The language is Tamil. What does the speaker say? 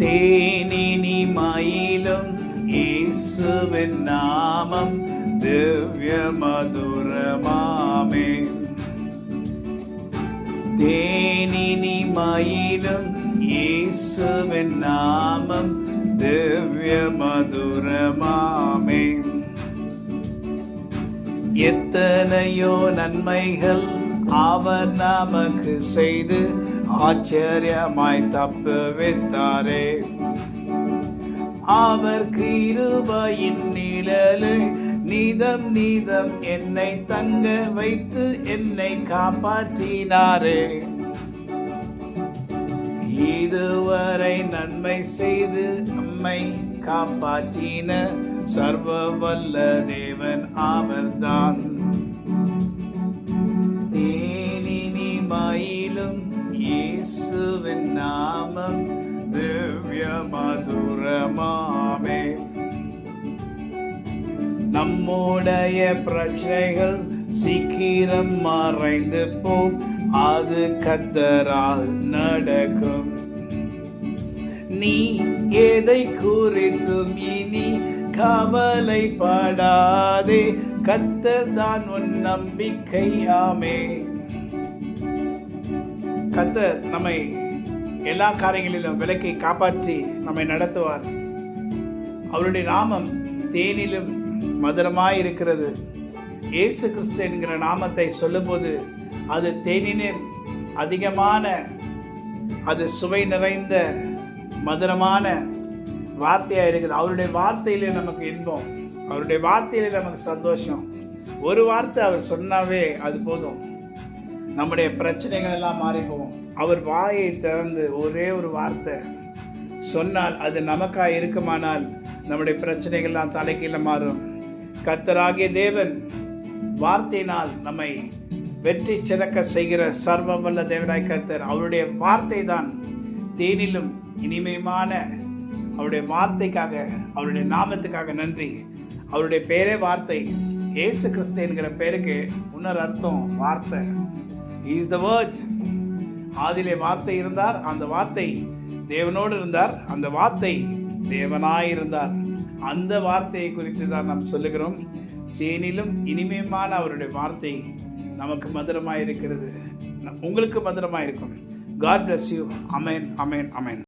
தேனினி மயிலும் இயேசுவின் நாமம் திவ்ய மதுரமாமே. தேனினி மயிலும் இயேசுவின் நாமம் திவ்ய மதுரமாமே. எத்தனையோ நன்மைகள் அவர் நமக்கு செய்து ஆச்சரியமாய் தப்புவித்தாரே. அவர் கிருபையின் நிழலே நீதம் நீதம் என்னை தங்க வைத்து என்னை காப்பாற்றினாரே. இதுவரை நன்மை செய்து நம்மை காப்பாற்றின சர்வ வல்ல தேவன் அவர்தான். தேனினி மயிலும் இயேசுவின் நாமம் திவ்ய மதுரமாமே. நம்முடைய பிரச்சனைகள் சீக்கிரம் மறைந்து போம், அது கர்த்தரால் நடக்கும். நீ எதை குறித்தும் இனி கவலைப்படாதே, கர்த்தர் தான் உன் நம்பிக்கையாமே. கர்த்தர் நம்மை எல்லா காரியங்களிலும் விலக்கி காப்பாற்றி நம்மை நடத்துவார். அவருடைய நாமம் தேனிலும் மதுரமாய் இருக்கிறது. இயேசு கிறிஸ்து என்கிற நாமத்தை சொல்லும்போது அது தேனினில் அதிகமான, அது சுவை நிறைந்த மதுரமான வார்த்தையாக இருக்குது. அவருடைய வார்த்தையிலே நமக்கு இன்பம், அவருடைய வார்த்தையிலே நமக்கு சந்தோஷம். ஒரு வார்த்தை அவர் சொன்னாவே அது போதும், நம்முடைய பிரச்சனைகள் எல்லாம் மாறி போகும். அவர் வாயை திறந்து ஒரே ஒரு வார்த்தை சொன்னால் அது நமக்காக இருக்குமானால் நம்முடைய பிரச்சனைகள்லாம் தலைக்கீழ மாறும். கர்த்தராகிய தேவன் வார்த்தையினால் நம்மை வெற்றி சிறக்க செய்கிற சர்வ வல்ல தேவனாய் கர்த்தர். அவருடைய வார்த்தை தான் தேனிலும் இனிமையான. அவருடைய வார்த்தைக்காக, அவருடைய நாமத்துக்காக நன்றி. அவருடைய பேரே வார்த்தை. இயேசு கிறிஸ்து என்கிற பேருக்கு இன்னொரு அர்த்தம் வார்த்தை. He is the word. ஆதியிலே வார்த்தை இருந்தார், அந்த வார்த்தை தேவனோடு இருந்தார், அந்த வார்த்தை தேவனாயிருந்தார். அந்த வார்த்தையை குறித்து தான் நாம் சொல்லுகிறோம். தேனிலும் இனிமையான அவருடைய வார்த்தை நமக்கு மதுரமாயிருக்கிறது, உங்களுக்கு மதுரமாயிருக்கும். God bless you. Amen, amen, amen.